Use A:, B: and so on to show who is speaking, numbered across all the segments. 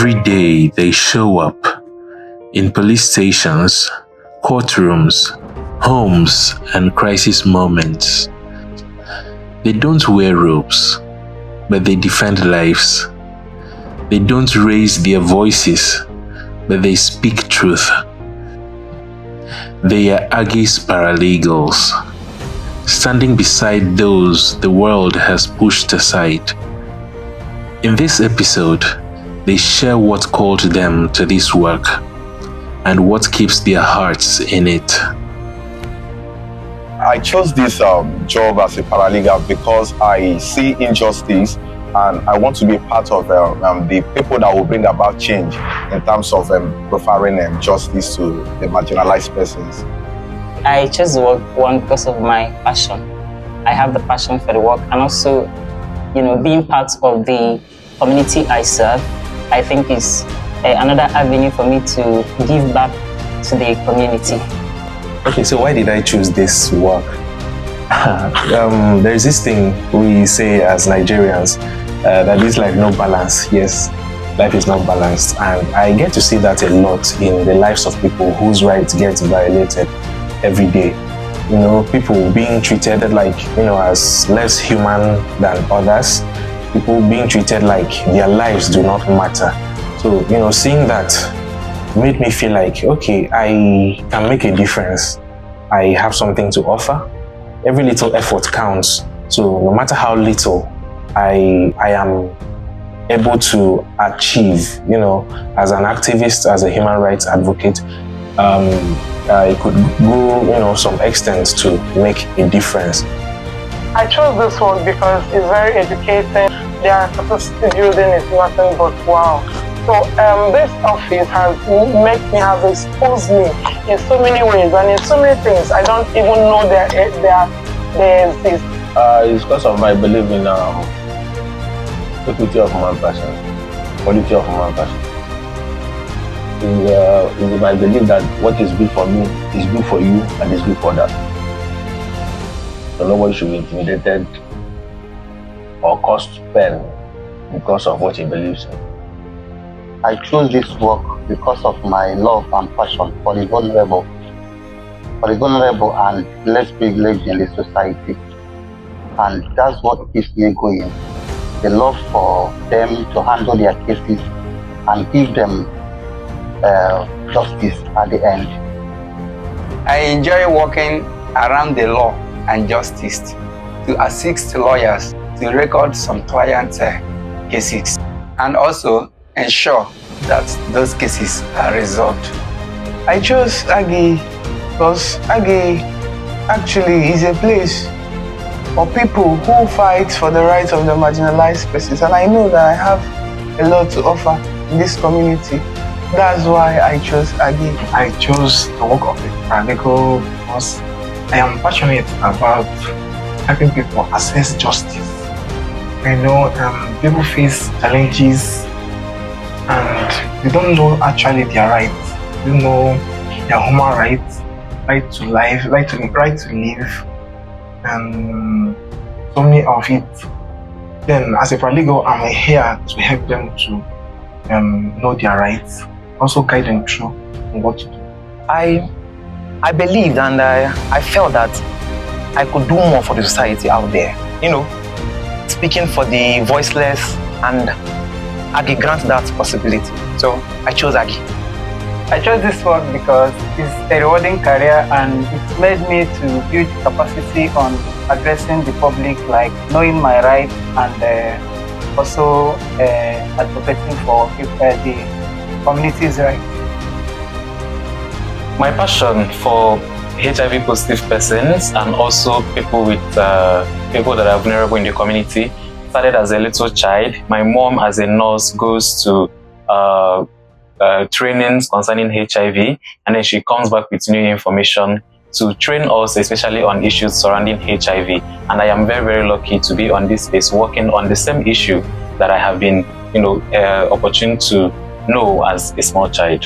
A: Every day they show up in police stations, courtrooms, homes, and crisis moments. They don't wear robes, but they defend lives. They don't raise their voices, but they speak truth. They are AGHI's paralegals, standing beside those the world has pushed aside. In this episode, they share what called them to this work and what keeps their hearts in it.
B: I chose this job as a paralegal because I see injustice and I want to be part of the people that will bring about change in terms of proffering justice to the marginalized persons.
C: I chose the work, one, because of my passion. I have the passion for the work, and also, being part of the community I serve, I think is another avenue for me to give back to the community.
A: Okay, so why did I choose this work? There's this thing we say as Nigerians, that is like no balance. Yes, life is not balanced, and I get to see that a lot in the lives of people whose rights get violated every day. People being treated like, as less human than others, people being treated like their lives do not matter. So, seeing that made me feel like, okay, I can make a difference. I have something to offer. Every little effort counts. So no matter how little I am able to achieve, as an activist, as a human rights advocate, I could go, some extent to make a difference.
D: I chose this work because it's very educating. Their capacity building is nothing but wow. So this office has exposed me in so many ways and in so many things I don't even know they exist.
E: It's because of my belief in equity of human person, quality of human person. It's my belief that what is good for me is good for you and is good for that. So nobody should be intimidated or caused pain because of what he believes in.
F: I chose this work because of my love and passion for the vulnerable and less privileged in the society. And that's what keeps me going. The love for them to handle their cases and give them justice at the end.
G: I enjoy working around the law and justice to assist lawyers to record some client cases and also ensure that those cases are resolved.
D: I chose AGHI because AGHI actually is a place for people who fight for the rights of the marginalized persons, and I know that I have a lot to offer in this community. That's why I chose AGHI.
H: I chose the work of a paralegal because I am passionate about helping people access justice. I know people face challenges and they don't know actually their rights. They don't know their human rights, right to life, right to live, and so many of it. Then as a paralegal, I'm here to help them to know their rights, also guide them through what to do.
I: I believed and I felt that I could do more for the society out there. Speaking for the voiceless, and AGHI grants that possibility. So I chose AGHI.
D: I chose this work because it's a rewarding career and it led me to build capacity on addressing the public, like knowing my rights and also advocating for the community's rights.
J: My passion for HIV positive persons and also people with people that are vulnerable in the community started as a little child. My mom, as a nurse, goes to trainings concerning HIV, and then she comes back with new information to train us, especially on issues surrounding HIV. And I am very, very lucky to be on this space working on the same issue that I have been, opportune to know as a small child.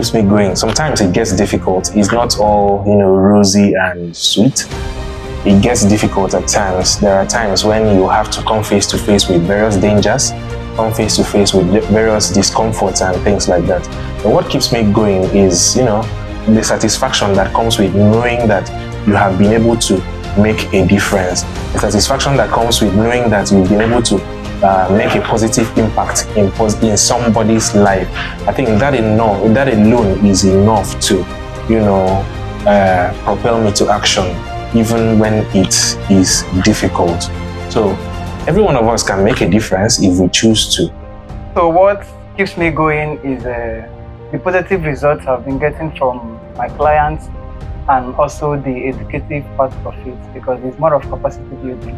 A: keeps me going? Sometimes it gets difficult. It's not all, rosy and sweet. It gets difficult at times. There are times when you have to come face to face with various dangers, come face to face with various discomforts and things like that. But what keeps me going is, the satisfaction that comes with knowing that you have been able to make a difference. The satisfaction that comes with knowing that you've been able to make a positive impact in somebody's life. I think that alone is enough to, propel me to action, even when it is difficult. So every one of us can make a difference if we choose to.
K: So what keeps me going is the positive results I've been getting from my clients, and also the educative part of it, because it's more of capacity building.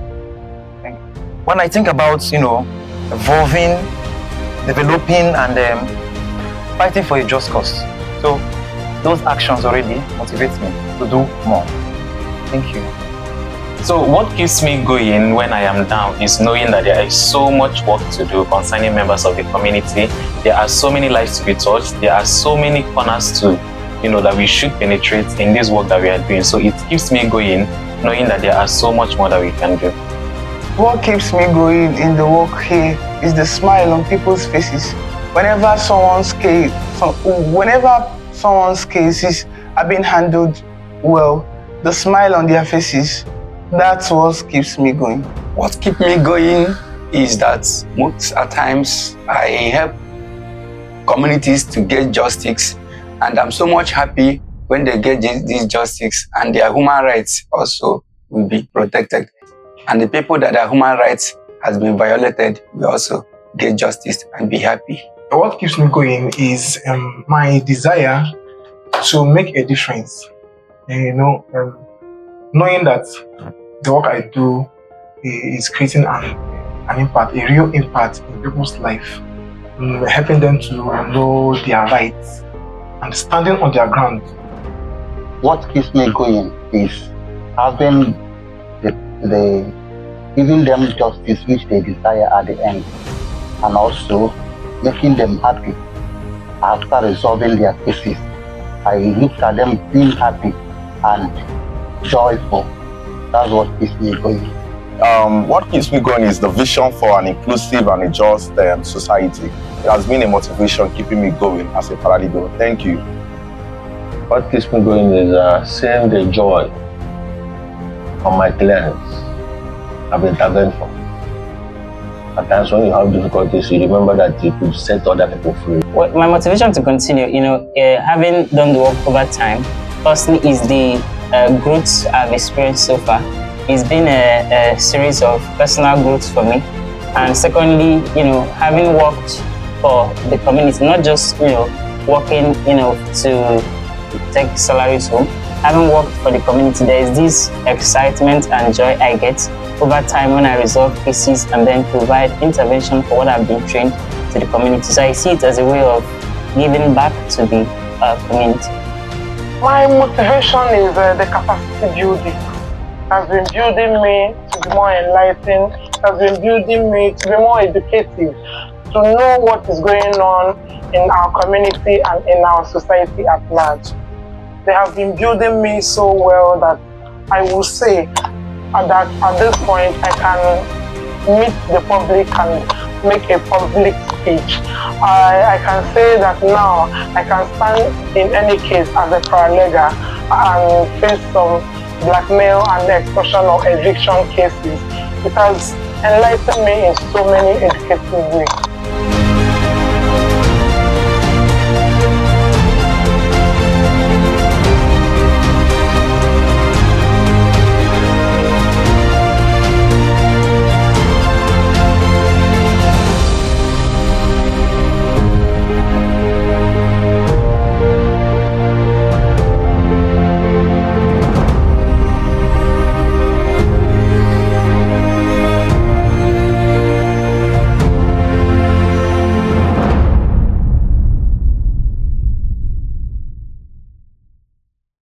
K: Thank you.
I: When I think about, evolving, developing, and fighting for a just cause, so those actions already motivate me to do more. Thank you.
J: So what keeps me going when I am down is knowing that there is so much work to do concerning members of the community. There are so many lives to be touched. There are so many corners to, that we should penetrate in this work that we are doing. So it keeps me going, knowing that there are so much more that we can do.
G: What keeps me going in the work here is the smile on people's faces. Whenever someone's cases have been handled well, the smile on their faces, that's what keeps me going. What keeps me going is that most at times I help communities to get justice, and I'm so much happy when they get this justice and their human rights also will be protected. And the people that their human rights has been violated will also get justice and be happy.
H: What keeps me going is my desire to make a difference. Knowing that the work I do is creating an impact, a real impact in people's life, helping them to know their rights and standing on their ground.
F: What keeps me going is having the giving them justice which they desire at the end, and also making them happy after resolving their cases. I look at them being happy and joyful. That's what keeps me going.
B: What keeps me going is the vision for an inclusive and a just society. It has been a motivation keeping me going as a paralegal. Thank you.
E: What keeps me going is seeing the joy of my clients I've intervened for. At times when you have difficulties, you remember that you could set other people free.
C: Well, my motivation to continue, having done the work over time, firstly is the growth I've experienced so far. It's been a series of personal growth for me. And secondly, having worked for the community, not just, working, to take salaries home. Having worked for the community, there is this excitement and joy I get over time when I resolve cases and then provide intervention for what I've been trained to the community. So I see it as a way of giving back to the community.
D: My motivation is the capacity building. It has been building me to be more enlightened. It has been building me to be more educative, to know what is going on in our community and in our society at large. They have been building me so well that I will say that at this point I can meet the public and make a public speech. I can say that now I can stand in any case as a paralegal and face some blackmail and extortion or eviction cases. It has enlightened me in so many educative ways.